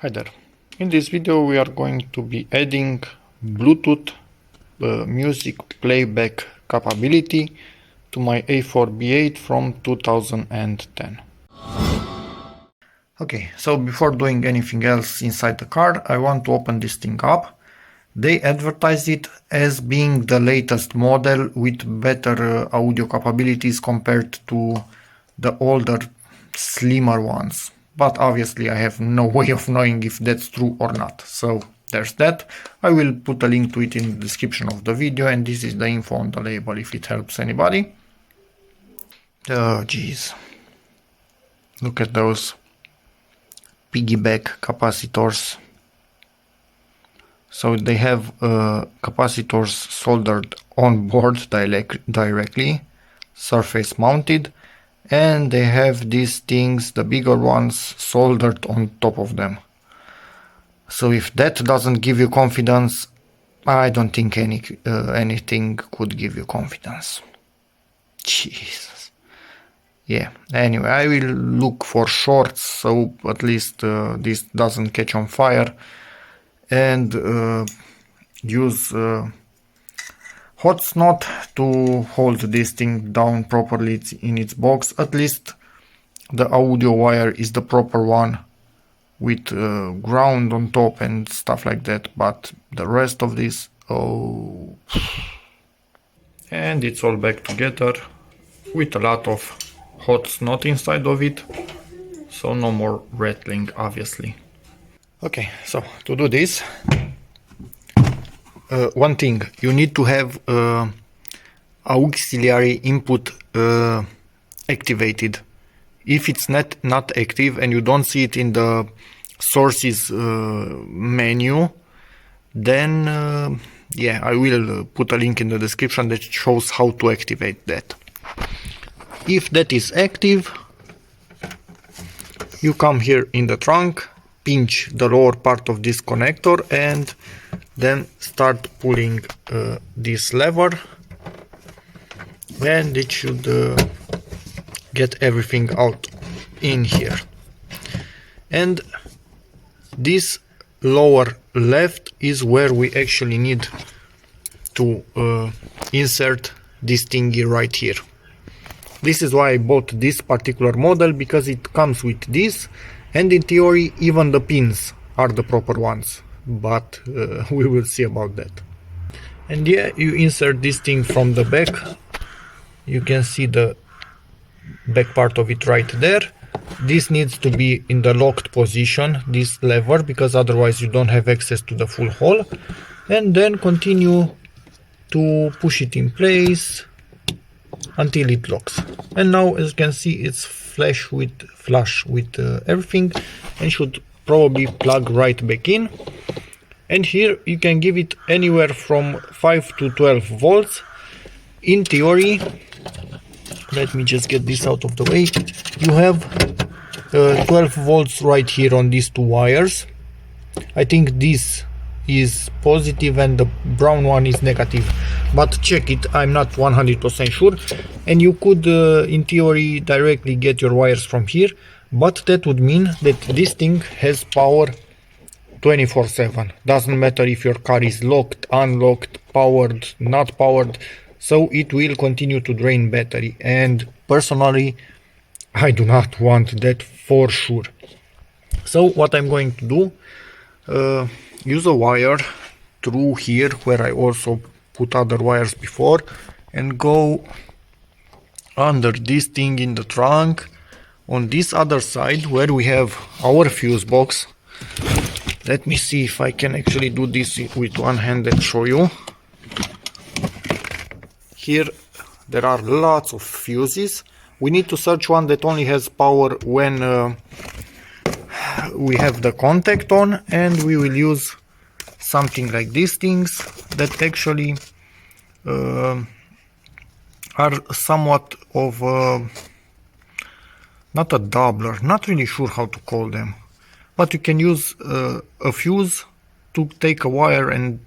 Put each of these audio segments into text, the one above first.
Hi there. In this video we are going to be adding Bluetooth music playback capability to my A4 B8 from 2010. Okay, so before doing anything else inside the car, I want to open this thing up. They advertise it as being the latest model with better audio capabilities compared to the older, slimmer ones. But obviously I have no way of knowing if that's true or not. So there's that. I will put a link to it in the description of the video, and this is the info on the label if it helps anybody. Oh geez. Look at those piggyback capacitors. So they have capacitors soldered on board directly, surface mounted, and they have these things, the bigger ones, soldered on top of them. So if that doesn't give you confidence, I don't think anything could give you confidence. Jesus. Yeah, anyway, I will look for shorts so at least this doesn't catch on fire, and use hot snot to hold this thing down properly in its box. At least the audio wire is the proper one with ground on top and stuff like that, but the rest of this, oh. And it's all back together with a lot of hot snot inside of it, so no more rattling obviously. Okay, so to do this, one thing, you need to have auxiliary input activated. If it's not active and you don't see it in the sources menu, then yeah, I will put a link in the description that shows how to activate that. If that is active, you come here in the trunk, pinch the lower part of this connector, and then start pulling this lever, and it should get everything out in here. And this lower left is where we actually need to insert this thingy right here. This is why I bought this particular model, because it comes with this, and in theory even the pins are the proper ones, but we will see about that. And yeah, you insert this thing from the back. You can see the back part of it right there. This needs to be in the locked position, this lever, because otherwise you don't have access to the full hole. And then continue to push it in place until it locks. And now, as you can see, it's flush with everything, and should probably plug right back in. And here you can give it anywhere from 5 to 12 volts. In theory, let me just get this out of the way, you have 12 volts right here on these two wires. I think this is positive and the brown one is negative, but check it, I'm not 100% sure. And you could in theory directly get your wires from here, but that would mean that this thing has power 24/7. Doesn't matter if your car is locked, unlocked, powered, not powered, so it will continue to drain battery, and personally I do not want that for sure. So what I'm going to do, use a wire through here where I also put other wires before, and go under this thing in the trunk on this other side where we have our fuse box. Let me see if I can actually do this with one hand and show you. Here there are lots of fuses. We need to search one that only has power when we have the contact on, and we will use something like these things that actually are somewhat of not a doubler, not really sure how to call them, but you can use a fuse to take a wire and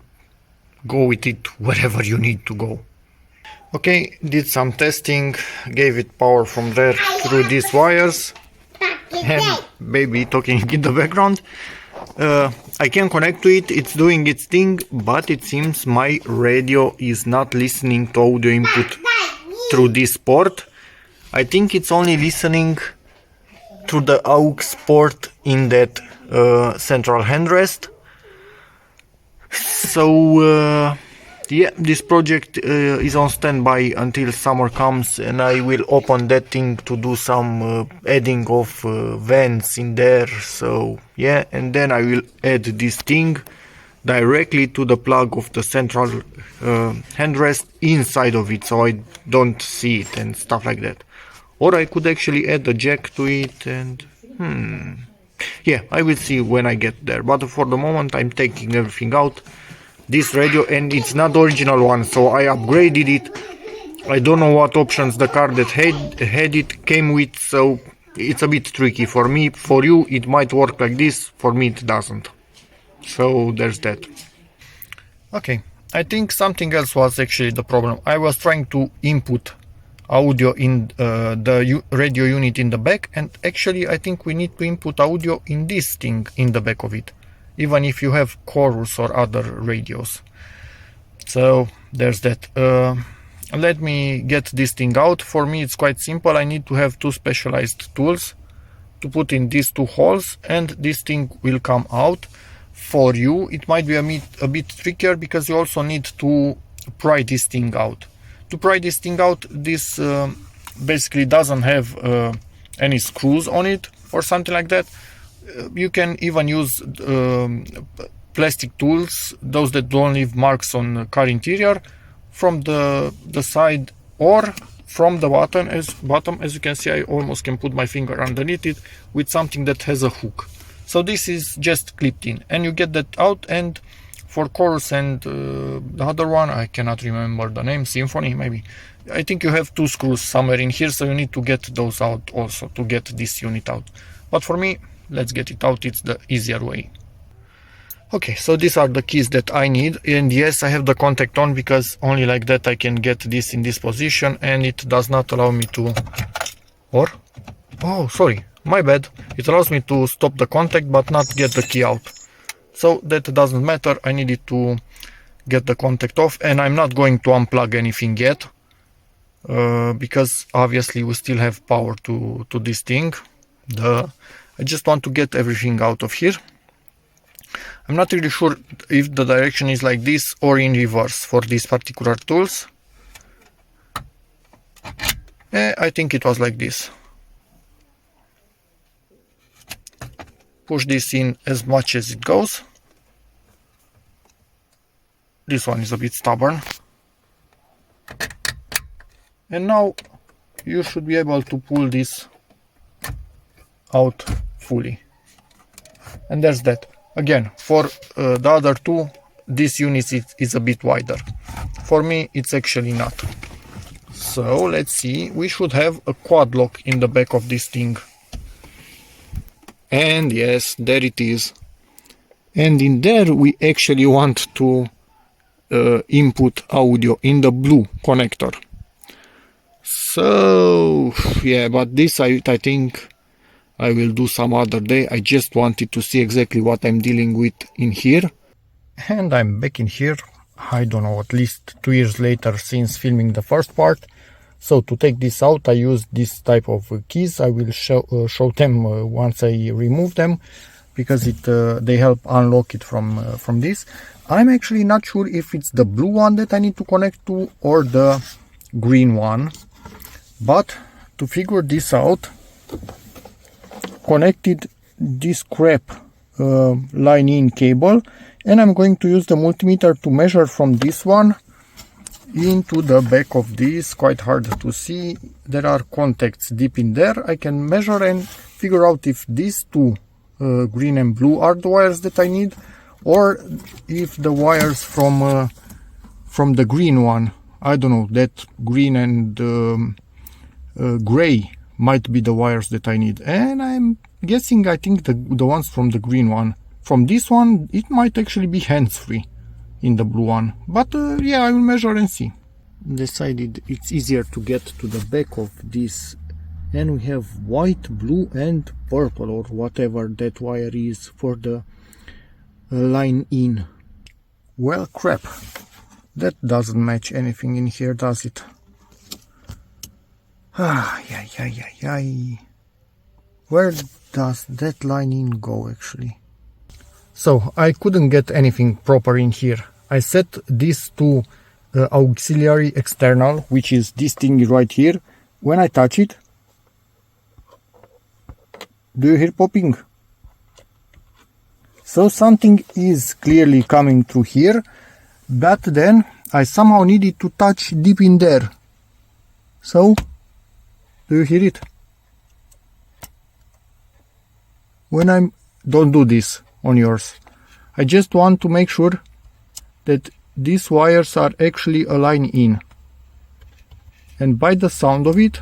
go with it wherever you need to go. Okay, did some testing, gave it power from there through these wires, and baby talking in the background. I can connect to it, it's doing its thing, but it seems my radio is not listening to audio input through this port. I think it's only listening to the AUX port in that central handrest. So yeah, this project is on standby until summer comes, and I will open that thing to do some adding of vents in there. So yeah, and then I will add this thing directly to the plug of the central handrest inside of it, so I don't see it and stuff like that. Or I could actually add a jack to it, and yeah, I will see when I get there. But for the moment I'm taking everything out. This radio, and it's not the original one, so I upgraded it. I don't know what options the car that had it came with, so it's a bit tricky for me. For you it might work like this, for me it doesn't. So there's that. Okay, I think something else was actually the problem. I was trying to input audio in the radio unit in the back, and actually I think we need to input audio in this thing in the back of it, even if you have chorus or other radios. So there's that. Let me get this thing out. For me it's quite simple. I need to have two specialized tools to put in these two holes, and this thing will come out. For you it might be a bit trickier, because you also need to pry this thing out. To pry this thing out, this basically doesn't have any screws on it or something like that. You can even use plastic tools, those that don't leave marks on the car interior, from the side or from the bottom. As you can see, I almost can put my finger underneath it with something that has a hook. So this is just clipped in, and you get that out. And for chorus and the other one, I cannot remember the name, symphony maybe, I think you have two screws somewhere in here, so you need to get those out also to get this unit out. But for me, let's get it out, it's the easier way. Okay, so these are the keys that I need, and yes, I have the contact on, because only like that I can get this in this position, and it does not allow me to, oh sorry, my bad, it allows me to stop the contact but not get the key out. So that doesn't matter, I needed to get the contact off, and I'm not going to unplug anything yet, because obviously we still have power to this thing. I just want to get everything out of here. I'm not really sure if the direction is like this or in reverse for these particular tools. I think it was like this. Push this in as much as it goes. This one is a bit stubborn. And now you should be able to pull this out fully. And there's that. Again, for the other two, this unit is a bit wider. For me, it's actually not. So let's see, we should have a quad lock in the back of this thing. And yes, there it is. And in there we actually want to input audio in the blue connector. So yeah, but this I think I will do some other day. I just wanted to see exactly what I'm dealing with in here. And I'm back in here, I don't know, at least 2 years later since filming the first part. So to take this out, I use this type of keys. I will show them once I remove them, because they help unlock it from this. I'm actually not sure if it's the blue one that I need to connect to or the green one. But to figure this out, connected this crap line-in cable, and I'm going to use the multimeter to measure from this one into the back of this. Quite hard to see, there are contacts deep in there. I can measure and figure out if these two green and blue are the wires that I need, or if the wires from the green one, I don't know, that green and gray might be the wires that I need. And I'm guessing, I think the ones from the green one. From this one, it might actually be hands-free in the blue one. But yeah, I will measure and see. Decided it's easier to get to the back of this. And we have white, blue and purple, or whatever that wire is for the line in. Well, crap. That doesn't match anything in here, does it? Where does that line in go, actually? So, I couldn't get anything proper in here. I set this to auxiliary external, which is this thing right here. When I touch it, do you hear popping? So something is clearly coming through here, but then I somehow needed to touch deep in there. So, do you hear it? When I'm... Don't do this on yours. I just want to make sure that these wires are actually aligned in. And by the sound of it,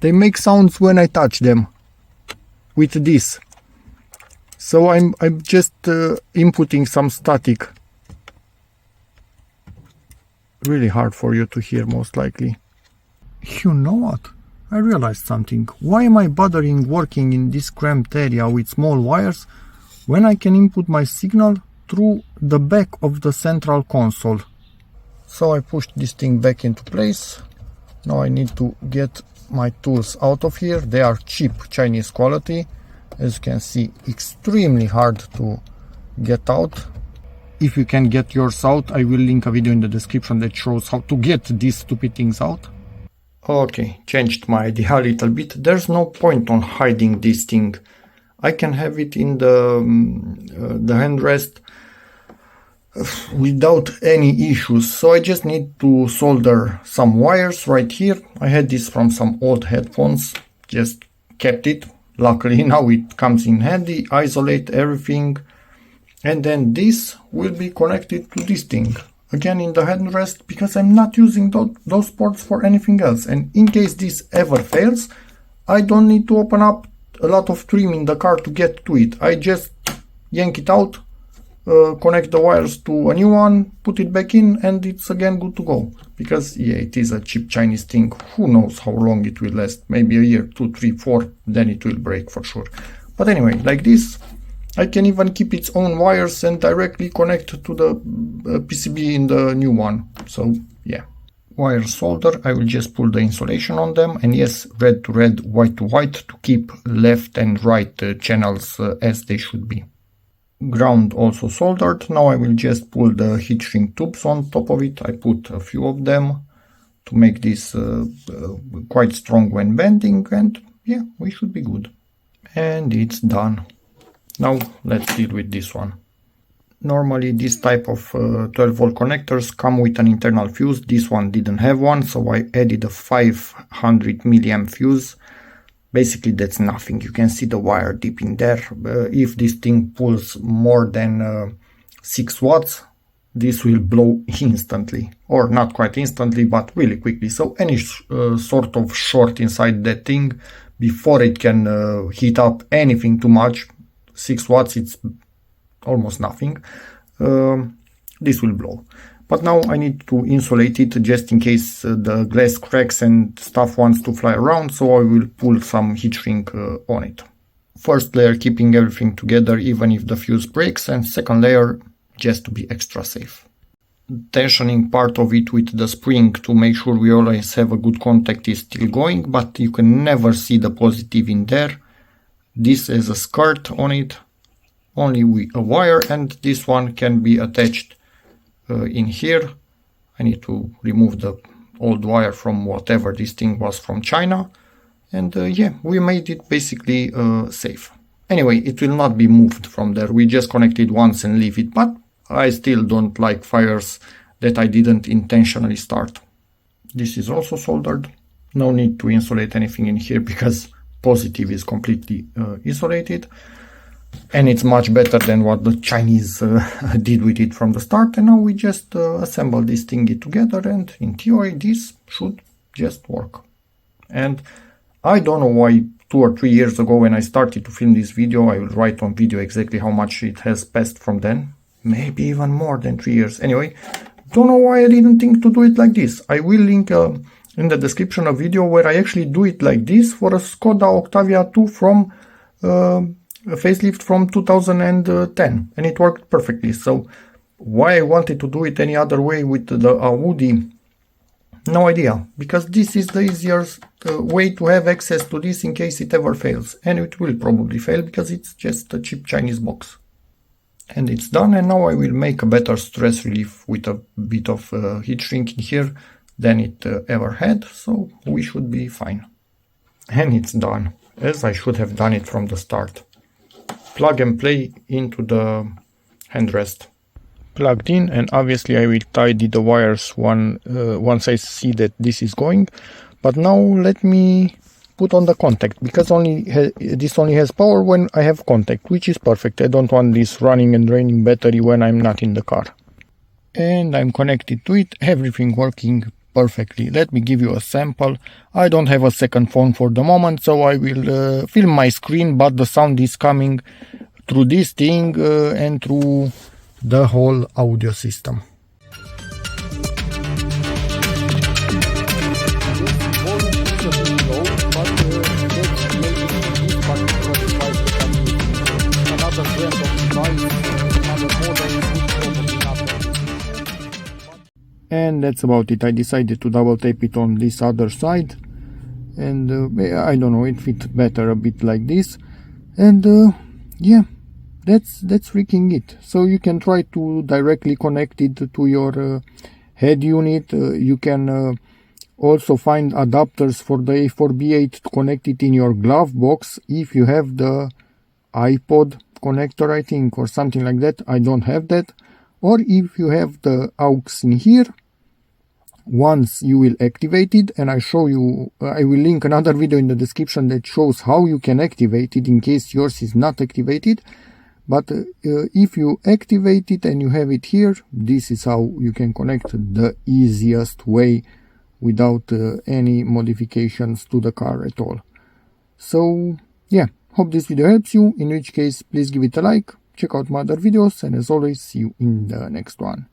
they make sounds when I touch them with this. So I'm just inputting some static. Really hard for you to hear, most likely. You know what? I realized something. Why am I bothering working in this cramped area with small wires when I can input my signal through the back of the central console? So I pushed this thing back into place. Now I need to get my tools out of here. They are cheap Chinese quality. As you can see, extremely hard to get out. If you can get yours out, I will link a video in the description that shows how to get these stupid things out. Okay, changed my idea a little bit. There's no point on hiding this thing. I can have it in the handrest without any issues. So I just need to solder some wires right here. I had this from some old headphones, just kept it. Luckily now it comes in handy. Isolate everything, and then this will be connected to this thing. Again in the headrest, because I'm not using those ports for anything else. And in case this ever fails, I don't need to open up a lot of trim in the car to get to it. I just yank it out, connect the wires to a new one, put it back in, and it's again good to go. Because yeah, it is a cheap Chinese thing. Who knows how long it will last? Maybe a year, 2, 3, 4, then it will break for sure. But anyway, like this, I can even keep its own wires and directly connect to the PCB in the new one. So yeah, wire solder. I will just pull the insulation on them, and yes, red to red, white to white, to keep left and right channels as they should be. Ground also soldered. Now I will just pull the heat shrink tubes on top of it. I put a few of them to make this quite strong when bending, and yeah, we should be good. And it's done. Now let's deal with this one. Normally this type of 12-volt connectors come with an internal fuse. This one didn't have one, so I added a 500 milliamp fuse. Basically that's nothing. You can see the wire deep in there. If this thing pulls more than 6 watts, this will blow instantly. Or not quite instantly, but really quickly. So any sort of short inside that thing, before it can heat up anything too much, 6 watts, it's almost nothing, this will blow. But now I need to insulate it just in case the glass cracks and stuff wants to fly around, so I will pull some heat shrink on it. First layer keeping everything together even if the fuse breaks, and second layer just to be extra safe. Tensioning part of it with the spring to make sure we always have a good contact is still going, but you can never see the positive in there. This has a skirt on it, only with a wire, and this one can be attached in here. I need to remove the old wire from whatever this thing was from China, and yeah, we made it basically safe. Anyway, it will not be moved from there. We just connect it once and leave it, but I still don't like fires that I didn't intentionally start. This is also soldered. No need to insulate anything in here because positive is completely insulated, and it's much better than what the Chinese did with it from the start. And now we just assemble this thingy together, and in theory this should just work. And I don't know why 2 or 3 years ago when I started to film this video, I will write on video exactly how much it has passed from then, maybe even more than 3 years. Anyway, don't know why I didn't think to do it like this. I will link in the description a video where I actually do it like this for a Skoda Octavia 2 from a facelift from 2010 and it worked perfectly. So why I wanted to do it any other way with the Audi, no idea, because this is the easiest way to have access to this in case it ever fails, and it will probably fail because it's just a cheap Chinese box. And it's done, and now I will make a better stress relief with a bit of heat shrink in here than it ever had, so we should be fine. And it's done, as I should have done it from the start. Plug and play into the handrest. Plugged in, and obviously I will tidy the wires once I see that this is going. But now let me put on the contact, because this only has power when I have contact, which is perfect. I don't want this running and draining battery when I'm not in the car. And I'm connected to it, everything working perfectly. Let me give you a sample. I don't have a second phone for the moment, so I will film my screen, but the sound is coming through this thing and through the whole audio system. And that's about it. I decided to double tape it on this other side, and I don't know, it fits better a bit like this. And yeah, that's freaking it. So you can try to directly connect it to your head unit. You can also find adapters for the A4 B8 to connect it in your glove box if you have the iPod connector, I think, or something like that. I don't have that. Or if you have the AUX in here, once you will activate it, and I will link another video in the description that shows how you can activate it in case yours is not activated. But if you activate it and you have it here, this is how you can connect the easiest way without any modifications to the car at all. So yeah, hope this video helps you, in which case please give it a like, check out my other videos, and as always, see you in the next one.